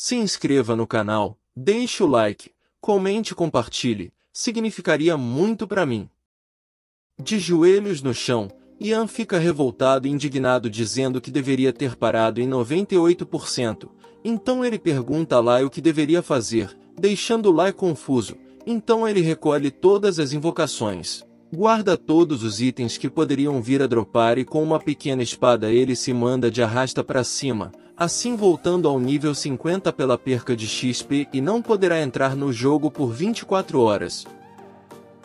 Se inscreva no canal, deixe o like, comente e compartilhe, significaria muito para mim. De joelhos no chão, Ian fica revoltado e indignado dizendo que deveria ter parado em 98%. Então ele pergunta a Lai o que deveria fazer, deixando Lai confuso. Então ele recolhe todas as invocações. Guarda todos os itens que poderiam vir a dropar e com uma pequena espada ele se manda de arrasta para cima, assim voltando ao nível 50 pela perca de XP e não poderá entrar no jogo por 24 horas.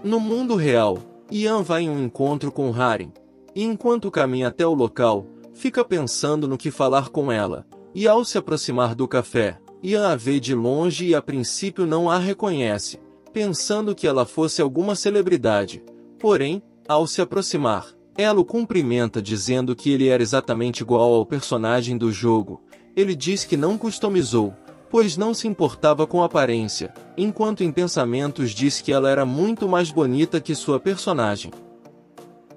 No mundo real, Ian vai em um encontro com Harren, e enquanto caminha até o local, fica pensando no que falar com ela, e ao se aproximar do café, Ian a vê de longe e a princípio não a reconhece, pensando que ela fosse alguma celebridade. Porém, ao se aproximar, ela o cumprimenta dizendo que ele era exatamente igual ao personagem do jogo. Ele diz que não customizou, pois não se importava com a aparência, enquanto em pensamentos diz que ela era muito mais bonita que sua personagem.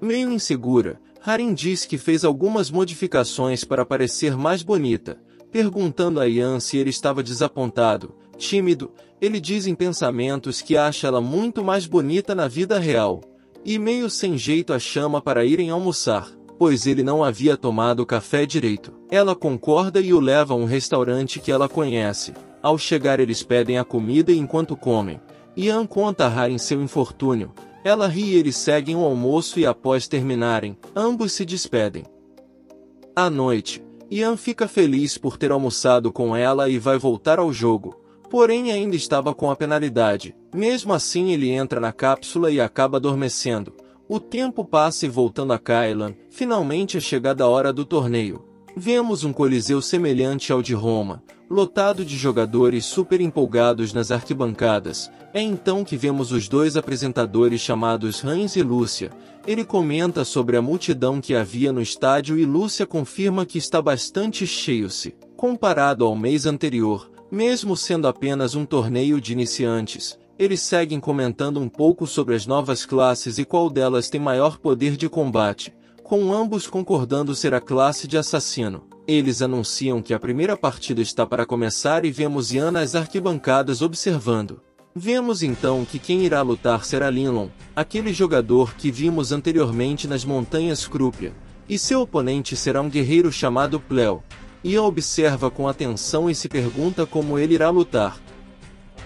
Meio insegura, Harren diz que fez algumas modificações para parecer mais bonita, perguntando a Ian se ele estava desapontado, tímido. Ele diz em pensamentos que acha ela muito mais bonita na vida real. E meio sem jeito a chama para irem almoçar, pois ele não havia tomado café direito. Ela concorda e o leva a um restaurante que ela conhece. Ao chegar eles pedem a comida enquanto comem. Ian conta a Harren seu infortúnio. Ela ri e eles seguem o almoço e após terminarem, ambos se despedem. À noite, Ian fica feliz por ter almoçado com ela e vai voltar ao jogo. Porém ainda estava com a penalidade. Mesmo assim ele entra na cápsula e acaba adormecendo. O tempo passa e voltando a Kylan, finalmente é chegada a hora do torneio. Vemos um coliseu semelhante ao de Roma, lotado de jogadores super empolgados nas arquibancadas. É então que vemos os dois apresentadores chamados Hans e Lúcia. Ele comenta sobre a multidão que havia no estádio e Lúcia confirma que está bastante cheio-se, comparado ao mês anterior. Mesmo sendo apenas um torneio de iniciantes, eles seguem comentando um pouco sobre as novas classes e qual delas tem maior poder de combate, com ambos concordando ser a classe de assassino. Eles anunciam que a primeira partida está para começar e vemos Ian nas arquibancadas observando. Vemos então que quem irá lutar será Linlon, aquele jogador que vimos anteriormente nas Montanhas Krupia, e seu oponente será um guerreiro chamado Pleo. Ian observa com atenção e se pergunta como ele irá lutar.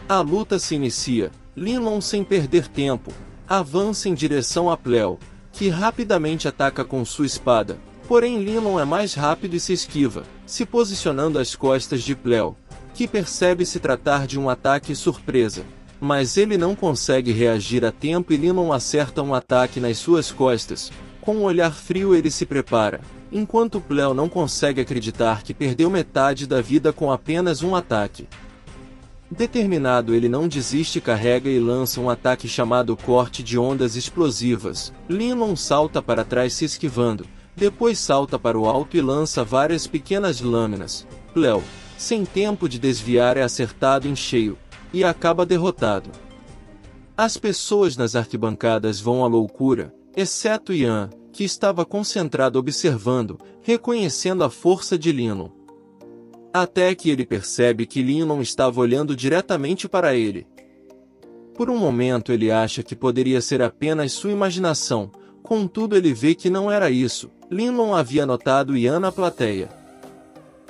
A luta se inicia. Linlon, sem perder tempo, avança em direção a Pleo, que rapidamente ataca com sua espada. Porém Linlon é mais rápido e se esquiva, se posicionando às costas de Pleo, que percebe se tratar de um ataque surpresa. Mas ele não consegue reagir a tempo e Linlon acerta um ataque nas suas costas. Com um olhar frio ele se prepara, enquanto Pleo não consegue acreditar que perdeu metade da vida com apenas um ataque. Determinado ele não desiste, carrega e lança um ataque chamado corte de ondas explosivas. Linlon salta para trás se esquivando, depois salta para o alto e lança várias pequenas lâminas. Pleo, sem tempo de desviar, é acertado em cheio, e acaba derrotado. As pessoas nas arquibancadas vão à loucura, exceto Ian, que estava concentrado observando, reconhecendo a força de Linlon. Até que ele percebe que Linlon estava olhando diretamente para ele. Por um momento ele acha que poderia ser apenas sua imaginação, contudo ele vê que não era isso. Linlon havia notado Ian na plateia.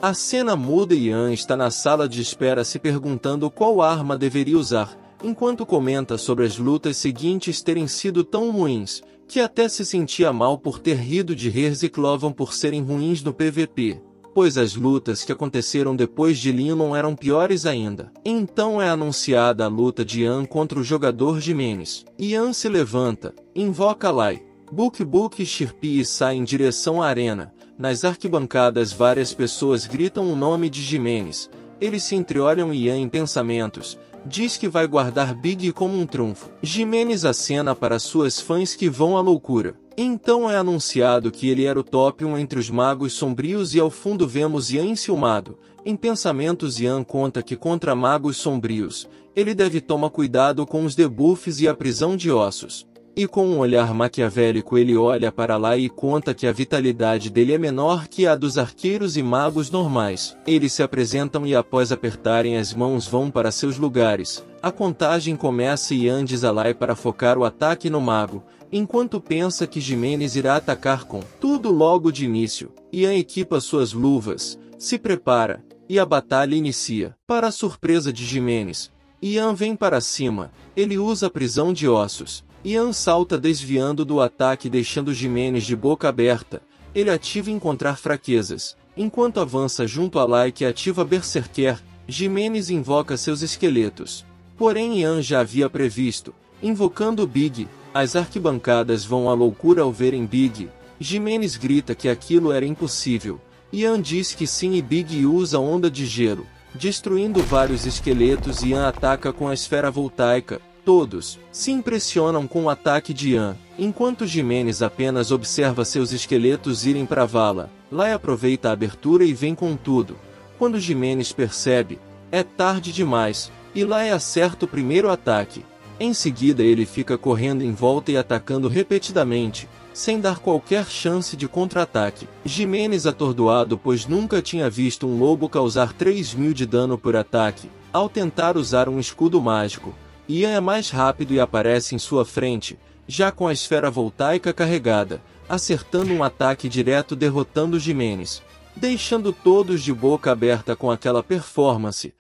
A cena muda e Ian está na sala de espera se perguntando qual arma deveria usar, enquanto comenta sobre as lutas seguintes terem sido tão ruins, que até se sentia mal por ter rido de Hers e Clovan por serem ruins no PVP, pois as lutas que aconteceram depois de Linlon eram piores ainda. Então é anunciada a luta de Ian contra o jogador Jimenez. Ian se levanta, invoca Lai, Buk e Shirpi e sai em direção à arena. Nas arquibancadas várias pessoas gritam o nome de Jimenez. Eles se entreolham e Ian em pensamentos diz que vai guardar Big como um trunfo. Jimenez acena para suas fãs que vão à loucura. Então é anunciado que ele era o top 1 entre os magos sombrios e ao fundo vemos Ian enciumado. Em pensamentos Ian conta que contra magos sombrios, ele deve tomar cuidado com os debuffs e a prisão de ossos. E com um olhar maquiavélico ele olha para lá e conta que a vitalidade dele é menor que a dos arqueiros e magos normais. Eles se apresentam e após apertarem as mãos vão para seus lugares. A contagem começa e Ian diz a Lai para focar o ataque no mago, enquanto pensa que Gimenez irá atacar com tudo logo de início. Ian equipa suas luvas, se prepara, e a batalha inicia. Para a surpresa de Gimenez, Ian vem para cima, ele usa a prisão de ossos. Ian salta desviando do ataque deixando Gimenez de boca aberta. Ele ativa encontrar fraquezas. Enquanto avança junto a Lai que ativa Berserker, Gimenez invoca seus esqueletos. Porém Ian já havia previsto. Invocando Big, as arquibancadas vão à loucura ao verem Big. Gimenez grita que aquilo era impossível. Ian diz que sim e Big usa onda de gelo. Destruindo vários esqueletos, Ian ataca com a esfera voltaica. Todos se impressionam com o ataque de Ian, enquanto Gimenez apenas observa seus esqueletos irem para a vala. Lai aproveita a abertura e vem com tudo. Quando Gimenez percebe, é tarde demais, e Lai acerta o primeiro ataque. Em seguida ele fica correndo em volta e atacando repetidamente, sem dar qualquer chance de contra-ataque. Gimenez atordoado pois nunca tinha visto um lobo causar 3.000 de dano por ataque, ao tentar usar um escudo mágico. Ian é mais rápido e aparece em sua frente, já com a esfera voltaica carregada, acertando um ataque direto derrotando Gimenez, deixando todos de boca aberta com aquela performance.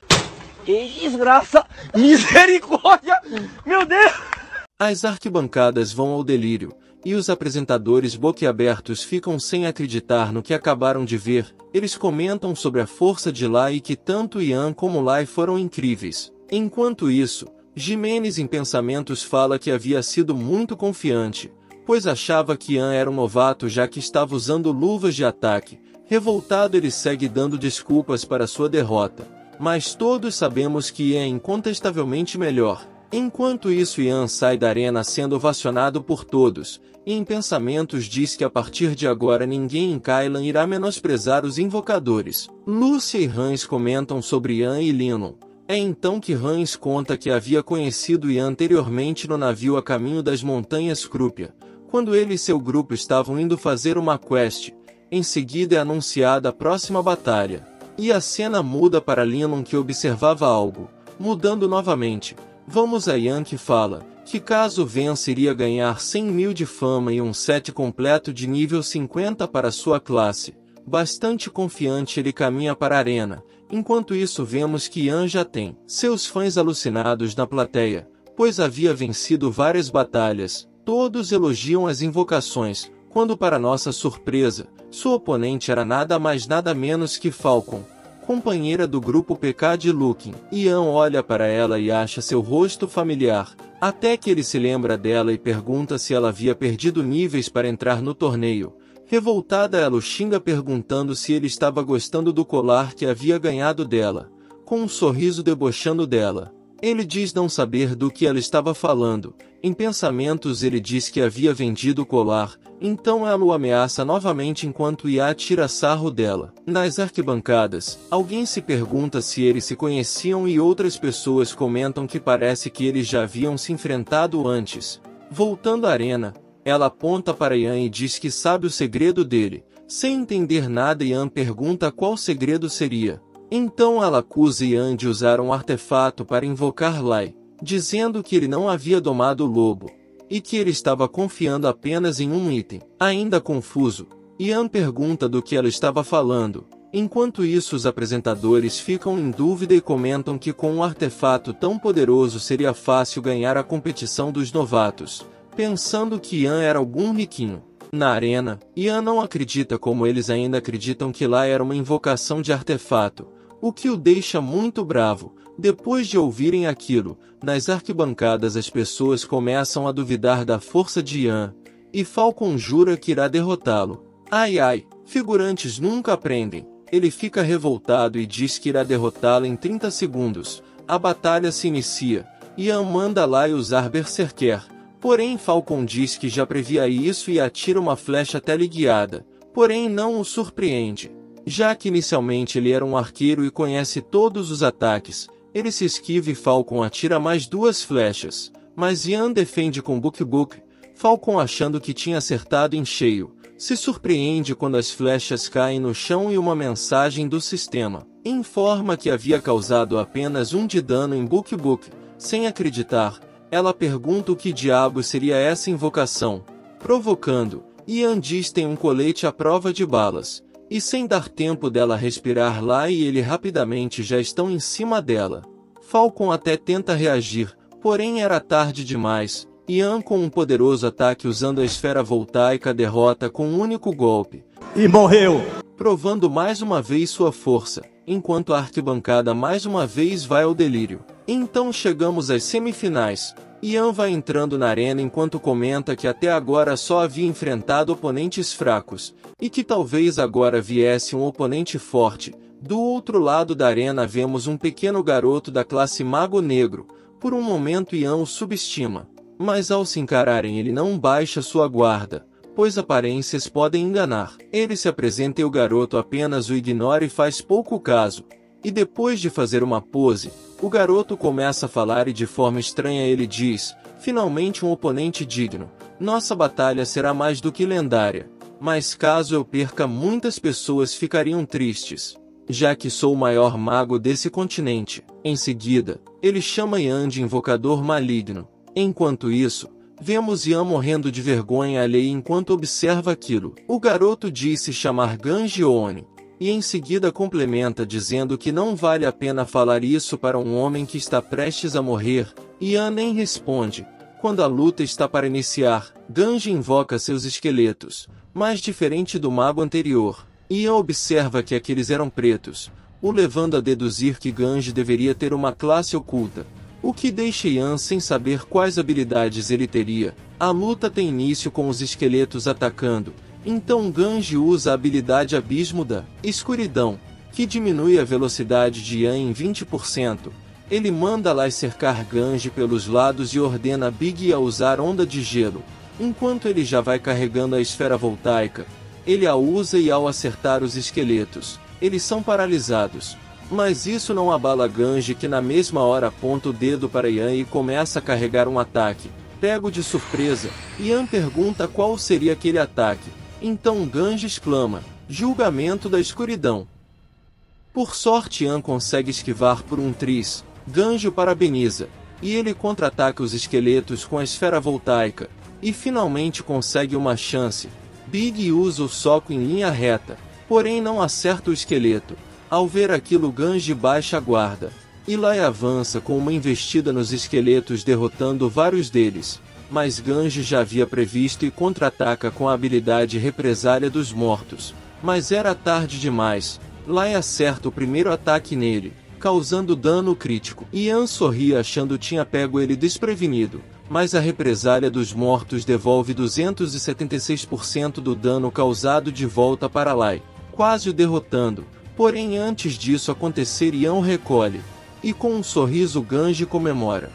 Que desgraça! Misericórdia! Meu Deus! As arquibancadas vão ao delírio, e os apresentadores boquiabertos ficam sem acreditar no que acabaram de ver. Eles comentam sobre a força de Lai e que tanto Ian como Lai foram incríveis. Enquanto isso, Gimenez em pensamentos fala que havia sido muito confiante, pois achava que Ian era um novato já que estava usando luvas de ataque. Revoltado ele segue dando desculpas para sua derrota, mas todos sabemos que Ian é incontestavelmente melhor. Enquanto isso Ian sai da arena sendo ovacionado por todos, e em pensamentos diz que a partir de agora ninguém em Kylan irá menosprezar os invocadores. Lúcia e Hans comentam sobre Ian e Linon. É então que Hans conta que havia conhecido Ian anteriormente no navio a caminho das montanhas Krupia, quando ele e seu grupo estavam indo fazer uma quest. Em seguida é anunciada a próxima batalha, e a cena muda para Linon que observava algo, mudando novamente. Vamos a Ian que fala que caso vença iria ganhar 100.000 de fama e um set completo de nível 50 para sua classe. Bastante confiante ele caminha para a arena. Enquanto isso vemos que Ian já tem seus fãs alucinados na plateia, pois havia vencido várias batalhas. Todos elogiam as invocações, quando para nossa surpresa, sua oponente era nada mais nada menos que Falcon, companheira do grupo PK de Lukin. Ian olha para ela e acha seu rosto familiar, até que ele se lembra dela e pergunta se ela havia perdido níveis para entrar no torneio. Revoltada ela o xinga perguntando se ele estava gostando do colar que havia ganhado dela, com um sorriso debochando dela. Ele diz não saber do que ela estava falando. Em pensamentos ele diz que havia vendido o colar, então ela o ameaça novamente enquanto Ian tira sarro dela. Nas arquibancadas, alguém se pergunta se eles se conheciam e outras pessoas comentam que parece que eles já haviam se enfrentado antes. Voltando à arena, ela aponta para Ian e diz que sabe o segredo dele. Sem entender nada, Ian pergunta qual segredo seria. Então ela acusa Ian de usar um artefato para invocar Lai, dizendo que ele não havia domado o lobo, e que ele estava confiando apenas em um item. Ainda confuso, Ian pergunta do que ela estava falando. Enquanto isso os apresentadores ficam em dúvida e comentam que com um artefato tão poderoso seria fácil ganhar a competição dos novatos, pensando que Ian era algum riquinho. Na arena, Ian não acredita como eles ainda acreditam que Lai era uma invocação de artefato, o que o deixa muito bravo. Depois de ouvirem aquilo, nas arquibancadas as pessoas começam a duvidar da força de Ian, e Falcon jura que irá derrotá-lo. Ai ai, figurantes nunca aprendem. Ele fica revoltado e diz que irá derrotá-lo em 30 segundos. A batalha se inicia. Ian manda Lai usar Berserker. Porém Falcon diz que já previa isso e atira uma flecha teleguiada. Porém não o surpreende, já que inicialmente ele era um arqueiro e conhece todos os ataques. Ele se esquiva e Falcon atira mais 2 flechas, mas Ian defende com Buk Buk. Falcon, achando que tinha acertado em cheio, se surpreende quando as flechas caem no chão e uma mensagem do sistema informa que havia causado apenas 1 de dano em Book. Sem acreditar, ela pergunta o que diabo seria essa invocação, provocando, Ian diz tem um colete à prova de balas, e sem dar tempo dela respirar, lá e ele rapidamente já estão em cima dela. Falcon até tenta reagir, porém era tarde demais. Ian, com um poderoso ataque usando a esfera voltaica, derrota com um único golpe. E morreu! Provando mais uma vez sua força, enquanto a arquibancada mais uma vez vai ao delírio. Então chegamos às semifinais. Ian vai entrando na arena enquanto comenta que até agora só havia enfrentado oponentes fracos, e que talvez agora viesse um oponente forte. Do outro lado da arena vemos um pequeno garoto da classe Mago Negro. Por um momento Ian o subestima, mas ao se encararem ele não baixa sua guarda, pois aparências podem enganar. Ele se apresenta e o garoto apenas o ignora e faz pouco caso. E depois de fazer uma pose, o garoto começa a falar e de forma estranha ele diz, finalmente um oponente digno. Nossa batalha será mais do que lendária, mas caso eu perca muitas pessoas ficariam tristes, já que sou o maior mago desse continente. Em seguida, ele chama Ian de invocador maligno. Enquanto isso, vemos Ian morrendo de vergonha alheia enquanto observa aquilo. O garoto diz se chamar Gangione, e em seguida complementa dizendo que não vale a pena falar isso para um homem que está prestes a morrer. Ian nem responde. Quando a luta está para iniciar, Ganji invoca seus esqueletos, mas diferente do mago anterior. Ian observa que aqueles eram pretos, o levando a deduzir que Ganji deveria ter uma classe oculta, o que deixa Ian sem saber quais habilidades ele teria. A luta tem início com os esqueletos atacando, então Ganji usa a habilidade Abismo da Escuridão, que diminui a velocidade de Ian em 20%. Ele manda Lai cercar Ganji pelos lados e ordena Big a usar Onda de Gelo, enquanto ele já vai carregando a esfera voltaica. Ele a usa e ao acertar os esqueletos, eles são paralisados. Mas isso não abala Ganji, que na mesma hora aponta o dedo para Ian e começa a carregar um ataque. Pego de surpresa, Ian pergunta qual seria aquele ataque. Então Ganji exclama, Julgamento da Escuridão. Por sorte Ian consegue esquivar por um triz. Ganji o parabeniza, e ele contra-ataca os esqueletos com a esfera voltaica, e finalmente consegue uma chance. Big usa o soco em linha reta, porém não acerta o esqueleto. Ao ver aquilo Ganji baixa a guarda. Lai avança com uma investida nos esqueletos derrotando vários deles. Mas Ganji já havia previsto e contra-ataca com a habilidade Represália dos Mortos. Mas era tarde demais. Lai acerta o primeiro ataque nele, causando dano crítico. Ian sorri achando tinha pego ele desprevenido, mas a Represália dos Mortos devolve 276% do dano causado de volta para Lai, quase o derrotando. Porém antes disso acontecer Ian o recolhe, e com um sorriso Ganji comemora.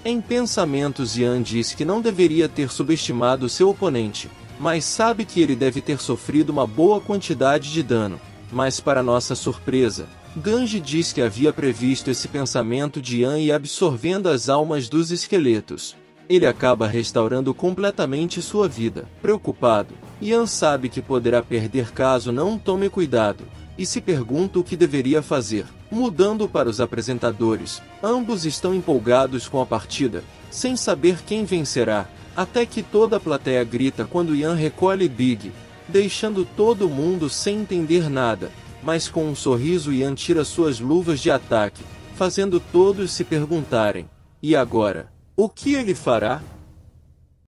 Em pensamentos Ian diz que não deveria ter subestimado seu oponente, mas sabe que ele deve ter sofrido uma boa quantidade de dano. Mas para nossa surpresa, Ganji diz que havia previsto esse pensamento de Ian e absorvendo as almas dos esqueletos, ele acaba restaurando completamente sua vida. Preocupado, Ian sabe que poderá perder caso não tome cuidado, e se pergunta o que deveria fazer. Mudando para os apresentadores, ambos estão empolgados com a partida, sem saber quem vencerá, até que toda a plateia grita quando Ian recolhe Big, deixando todo mundo sem entender nada, mas com um sorriso Ian tira suas luvas de ataque, fazendo todos se perguntarem, e agora? O que ele fará?